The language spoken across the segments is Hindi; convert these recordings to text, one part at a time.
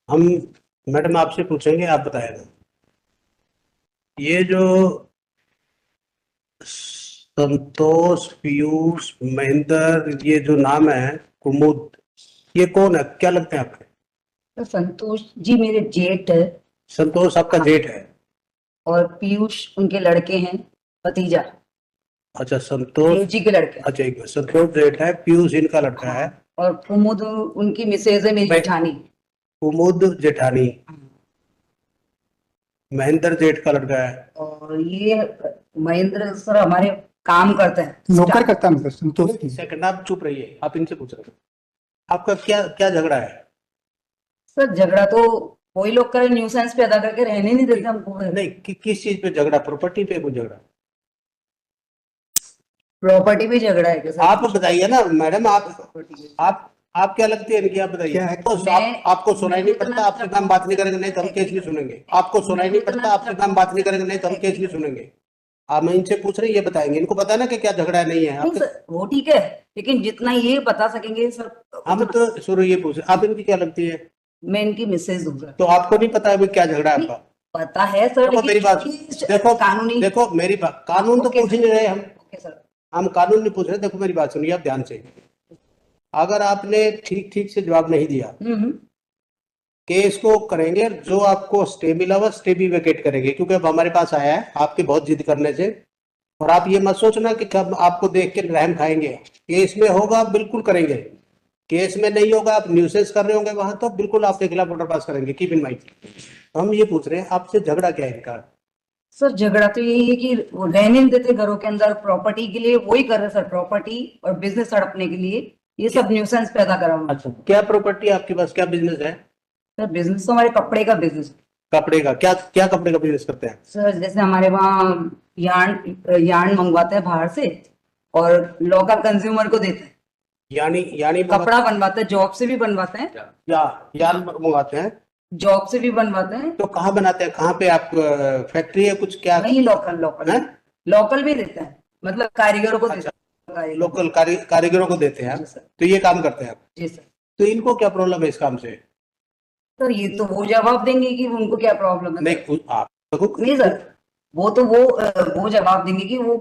हम मैडम आपसे पूछेंगे, आप बताएगा। ये जो संतोष, पीयूष, महेंद्र, ये जो नाम है, कुमुद, ये कौन है, क्या लगते हैं आपके? तो संतोष जी मेरे जेठ है। संतोष आपका हाँ। जेठ है? और पीयूष उनके लड़के हैं, भतीजा। अच्छा, संतोष। जेठ जी के लड़के। अच्छा, एक मिनट, संतोष जेठ है, पीयूष इनका लड़का हाँ। है। और कुमुद उनकी मिसेज है, मेरी मैं जेठानी। कुमुद जेठानी, हाँ। महेंद्र जेठ का लड़का है। और ये महेंद्र सर हमारे काम करते हैं, नौकर करता है सर संतोष एक सेकंड, आप चुप रहिए, आप इनसे पूछ रहे हो। आपका क्या क्या झगड़ा है? सर झगड़ा तो वही लोग करे, न्यूसेंस पैदा करके रहने नहीं देते हमको। नहीं, किस चीज पे झगड़ा? प्रॉपर्टी पे कोई झगड़ा? प्रॉपर्टी पे झगड़ा है क्या सर? आप बताइए ना मैडम, प्रॉपर्टी पे। आप क्या लगती है इनकी, आप बताइए। क्या है? आपको सुनाई नहीं पड़ता, आपसे काम बात नहीं करेंगे, नहीं तो हम केस भी सुनेंगे। आपको सुनाई नहीं पड़ता, आपसे काम बात नहीं करेंगे, नहीं तो हम केस भी सुनेंगे। आप, मैं इनसे पूछ रही, ये बताएंगे, इनको पता है ना कि क्या झगड़ा है, नहीं है नहीं आपके? सर, वो ठीक है, लेकिन जितना ये बता सकेंगे सर। हम तो शुरू ये पूछ रहे, आप इनकी क्या लगती है? मैं इनकी मिसेज हूँ सर। तो आपको नहीं पता अभी क्या झगड़ा है आपका? पता है सर, देखो मेरी बात, देखो कानूनी। देखो मेरी बात, कानून तो ओके पूछ ही नहीं रहे हम। Okay sir. हम कानून नहीं पूछ रहे, देखो मेरी बात सुनिए आप ध्यान से। अगर आपने ठीक ठीक से जवाब नहीं दिया, केस को करेंगे, जो आपको स्टे मिला हुआ स्टे भी वेकेट करेंगे, क्योंकि अब हमारे पास आया है आपके बहुत जिद करने से। और आप ये मत सोचना कि कब आपको देख के रहम खाएंगे। केस में होगा आप बिल्कुल करेंगे, केस में नहीं होगा, आप न्यूसेंस कर रहे होंगे वहां, तो बिल्कुल आपके खिलाफ ऑर्डर पास करेंगे, कीप इन माइंड। हम ये पूछ रहे हैं आपसे, झगड़ा क्या है इनका? सर झगड़ा तो यही है कि वो रहने नहीं देते घरों के अंदर, प्रॉपर्टी के लिए वही कर रहे सर, प्रॉपर्टी और बिजनेस हड़पने के लिए ये सब न्यूसेंस पैदा करा हुआ। अच्छा, क्या प्रॉपर्टी आपके पास, क्या बिजनेस है? सर बिजनेस तो हमारे कपड़े का बिजनेस। कपड़े का? क्या क्या कपड़े का बिजनेस करते हैं? सर जैसे हमारे वहाँ यार्न यार्न मंगवाते हैं बाहर से, और लोकल कंज्यूमर को देते हैं। यानी यानी कपड़ा बनवाते हैं, जॉब से भी बनवाते हैं। या यार मंगवाते हैं? जॉब से भी बनवाते हैं। तो कहाँ बनाते हैं, कहाँ पे आप, फैक्ट्री है कुछ, क्या? नहीं, लोकल लोकल है? लोकल भी देते हैं, मतलब कारीगरों को देते हैं। कारीगर। लोकल कारीगरों को देते हैं आप? जी सर। तो ये काम करते हैं आप? जी सर। तो इनको क्या प्रॉब्लम है इस काम से? सर ये तो वो जवाब देंगे कि उनको क्या प्रॉब्लम है। नहीं, आप देखो, नहीं सर, वो तो वो जवाब देंगे कि वो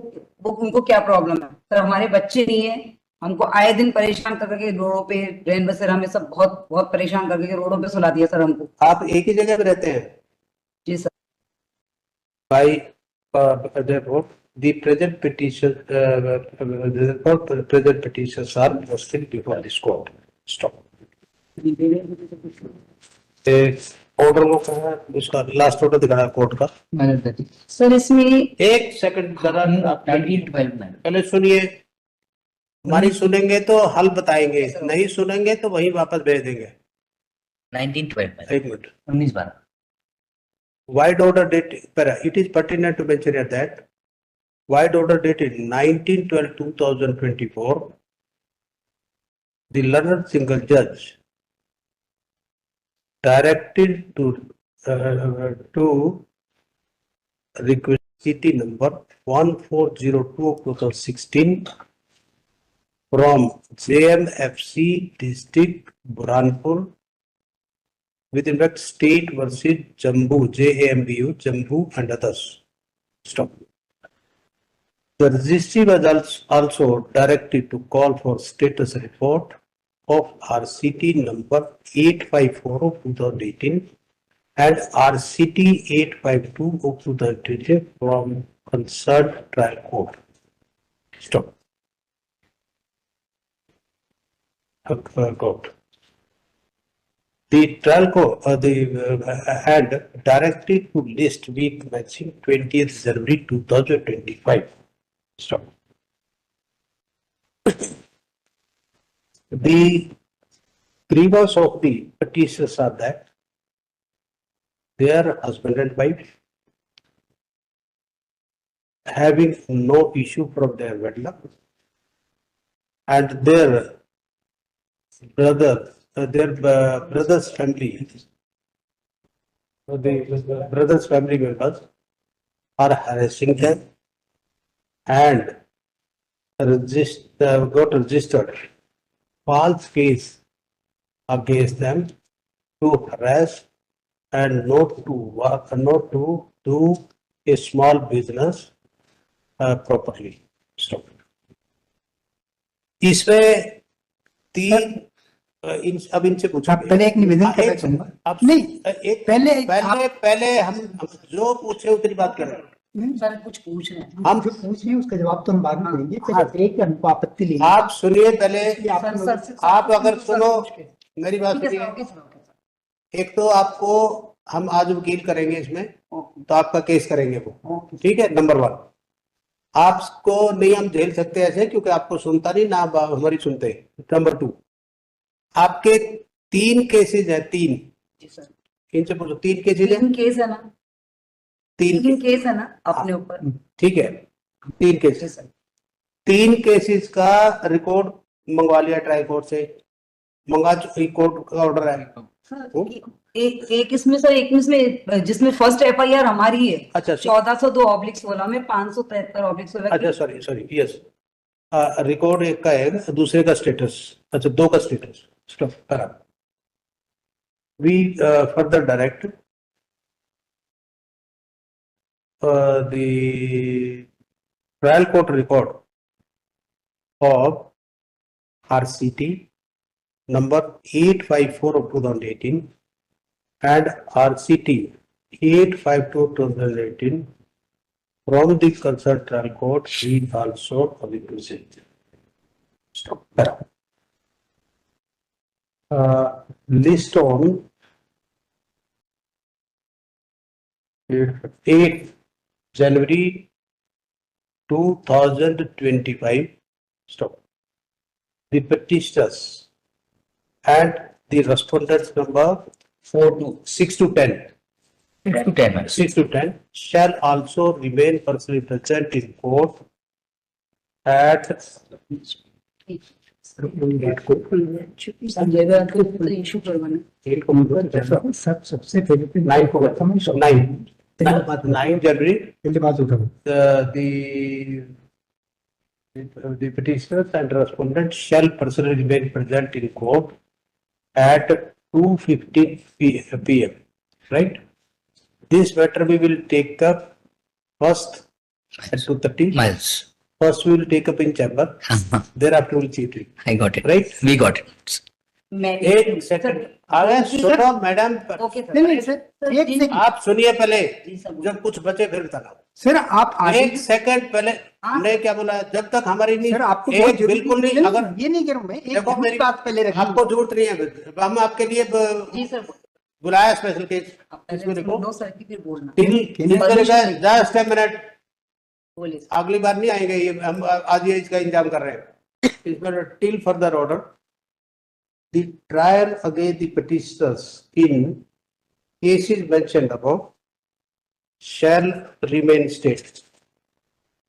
उनको क्या प्रॉब्लम है। सर हमारे बच्चे नहीं है, हमको आए दिन परेशान करके रोडों पे, रैन बसेरा में सब बहुत बहुत परेशान करके रोडों पे सुला दिया सर हमको। आप एक ही जगह पे रहते हैं? जी सर। भाई, therefore the present petition, therefore present petitions are posted before this court. Stop. Order वो कहा है, उसका लास्ट ऑर्डर दिखा है कोर्ट का। सर इसमें एक सेकंड जरा, आप पहले सुनिए, हमारी सुनेंगे तो हल बताएंगे, नहीं सुनेंगे तो वहीं वापस भेज देंगे। 1912 एक minute. 1912 Wide order date, it is pertinent to mention here that wide order dated 19/12/2024, the learned single judge directed to request CT number 1402 of 2016 from JMFC District Burhanpur with impact state versus Jammu, JAMBU, Jammu and others. Stop. The registry was also directed to call for status report of RCT number 854 of 2018 and RCT 852 of 2020 from concerned trial court. Stop. Court. The trial court had directed to list week commencing 20th January 2025. Stop. The grievance of the petitioners are that their husband and wife, having no issue from their wedlock, and their brother's family, the brother's family members are harassing them and got registered false case against them to harass and not to work, not to do a small business properly. Stop. इसमें तीन अब इनसे पूछो। पहले एक निवेदन करना चाहूंगा। आप नहीं, एक पहले हम जो पूछे उतनी बात करें। सर कुछ पूछ रहे हैं। हम जो पूछ रहे हैं उसका जवाब तो हम बाद में देंगे। पहले एक हमको आपत्ति लेनी है। आप सुनिए पहले। सर, आप अगर सुनो मेरी बात ठीक है सुनिए। Sir, okay sir, okay sir. एक तो आपको हम आज वकील करेंगे इसमें, तो आपका केस करेंगे वो, ठीक है। नंबर 1, आपको नहीं हम झेल सकते ऐसे, क्योंकि आपको सुनता नहीं ना आप हमारी सुनते। नंबर 2, आपके 3 केसेस है, 3। जी सर। इनसे पूछो 3 केसेस है। 3 केस है ना? 3 केस है ना अपने ऊपर? ठीक है, 3 जी केसेस। सर। 3 केसेस का रिकॉर्ड मंगवा लिया ट्राई कोर्ट से, मंगा कोर्ट का ऑर्डर है। एक इसमें सर, एक इसमें जिसमें फर्स्ट FIR हमारी है। अच्छा, 1402/16 में 573/16। अच्छा, सॉरी, यस। रिकॉर्ड एक का है, दूसरे का स्टेटस, अच्छा 2 का स्टेटस। स्टॉप करा। We further direct the trial court record of RCT number 854 of 2018 and RCT 852/2018 from the concerned trial court is also published. Stop. List on 8 January 2025. Stop. The petitioners and the respondents number 6 to 10. 6 to 10. 6 to 10 shall also remain personally present in court at सबसे पहले 9 January. The petitioners and respondents shall personally remain present in court at 2:15 p.m. Right? This matter we will take up first at 2:30. Miles. First we will take up in chamber. Thereafter we will see it. I got it. Right? We got it. एक सेकंड अगर सुनो मैडम। Okay sir. नहीं सर, एक सेकंड आप सुनिए पहले, जी सर। जब कुछ बचे फिर बताना। सर आप एक सेकंड पहले हमने क्या बोला, जब तक हमारी नहीं, सर आपको एक बिल्कुल नहीं। अगर ये नहीं करूँ मैं, एक देखो मेरी बात पहले रखिए। आपको जरूरत नहीं है, हम आपके लिए जी सर। बुलाया स्पेशल केस। इसमें देखो दो सर की फिर बोलना। जस्ट a minute, बोलिए सर। अगली बार नहीं आएंगे ये, हम आज ये इसका इंतजाम कर रहे हैं। इसमें till further order the trial against the petitioners in cases mentioned above shall remain stayed.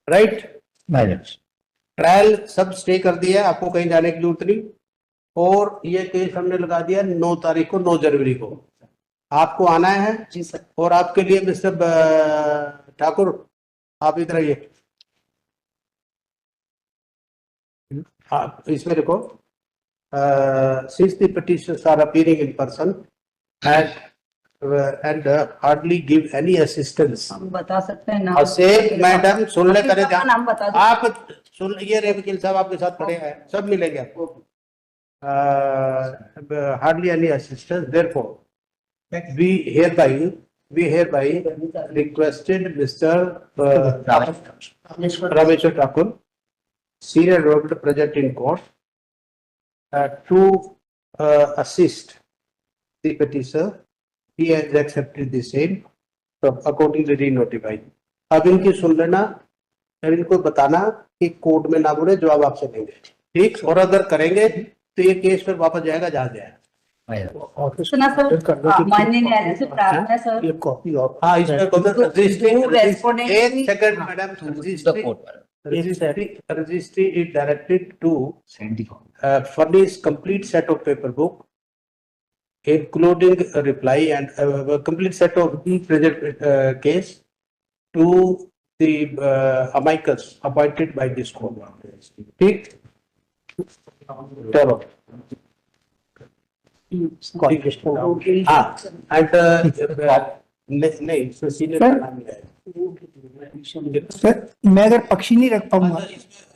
Right? Miles. Trial सब स्टे कर दिया है, आपको कहीं जाने की जरूरत नहीं। और ये केस हमने लगा दिया 9 तारीख को, 9 जनवरी को आपको आना है। जी सर। और आपके लिए मिस्टर ठाकुर आप इधर आइए। आप इसमें देखो, since the petitions are appearing in person and hardly give any assistance. हम बता सकते हैं नाम। से मैडम सुन ले, करे ध्यान। नाम बता दो। आप सुन, ये रे वकील साहब आपके साथ खड़े हैं, सब मिलेंगे आपको। hardly any assistance, therefore we hereby requested Mr. Rameshwar Thakur, senior advocate present in court, to assist the petitioner. He has accepted the same, so accordingly re-notify. अब इनकी सुन लेना, अब इनको बताना कि कोर्ट में ना बोले, जवाब आपसे देंगे, ठीक। और अगर करेंगे तो ये केस फिर वापस जाएगा जहाँ जाए। सुना सर, माननीय न्यायालय से प्रार्थना है सर। ये कॉपी और हाँ, इसमें respondent- एक second madam, registry is directed to furnish complete set of paper book, including a reply and a complete set of the present case to the amicus appointed by this court. ठीक, चलो qualification now. हाँ, and नहीं इसमें senior का नाम नहीं आएगा। सर मैं अगर पक्षी नहीं रख पाऊंगा,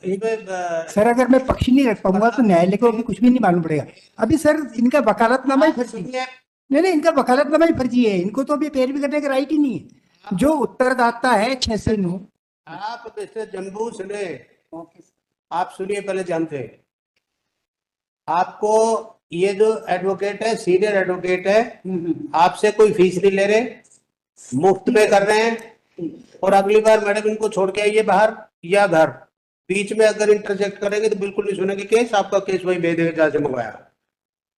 इसमें सर अगर मैं पक्षी नहीं रख पाऊंगा तो न्यायालय को अभी कुछ भी नहीं मालूम पड़ेगा। अभी सर इनका वकालतनामा ही फर्जी है। नहीं, इनका वकालतनामा ही फर्जी है। इनको तो अभी पैरवी करने का राइट ही नहीं है। जो उत्तरदाता है 6 से 9। आप जैसे जम्बू सुने, आप सुनिए पहले जानते हैं। आपको ये जो एडवोकेट है, सीनियर एडवोकेट है, आपसे कोई फीस नहीं ले रहे, मुफ्त में कर रहे हैं। और अगली बार मैडम इनको छोड़ के आइए बाहर या घर, बीच में अगर इंटरजेक्ट करेंगे तो बिल्कुल नहीं सुनेंगे केस। आपका केस वही भेज देगा जहाँ से मंगवाया।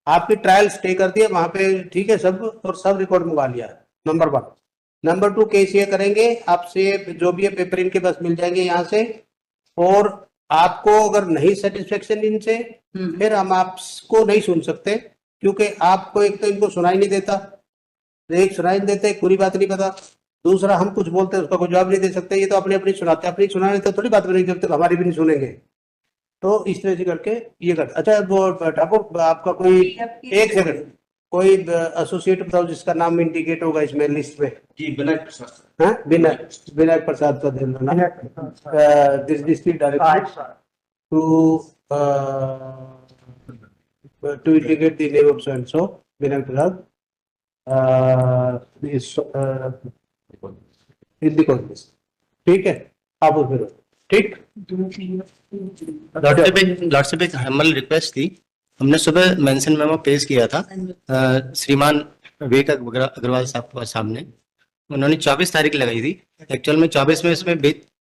आपकी ट्रायल स्टे कर दिया वहां पे, ठीक है सब, और सब रिकॉर्ड मंगवा लिया। नंबर 1। नंबर 2, केस ये करेंगे आपसे, जो भी है पेपर इनके पास मिल जाएंगे यहाँ से। और आपको अगर नहीं सेटिस्फेक्शन इनसे, फिर हम आपको नहीं सुन सकते, क्योंकि आपको एक तो इनको सुनाई नहीं देता, एक सुनाई नहीं देते, पूरी बात नहीं पता। दूसरा हम कुछ बोलते हैं उसका कोई जवाब नहीं दे सकते। ये तो अपनी अपनी सुनाते हैं, अपनी सुनाने तो थोड़ी बात बनेगी जब तक हमारी भी नहीं सुनेंगे। तो इस तरह से करके ये करते। अच्छा वो ठाकुर आपका कोई, एक सेकंड, कोई एसोसिएट बताओ जिसका नाम इंडिकेट होगा इसमें लिस्ट में। जी विनायक प्रसाद। हाँ, विनायक प्रसाद का देना ना, district director to indicate the name of so and so, Vinay Prasad, is in the Congress. ठीक है, आप उसमें रहो, ठीक। लॉर्डशिप एक हम्बल रिक्वेस्ट थी। हमने सुबह मेंशन मेमो पेश किया था श्रीमान विवेक अग्रवाल साहब ने। उन्होंने 24 तारीख लगाई थी। एक्चुअल में 24 में इसमें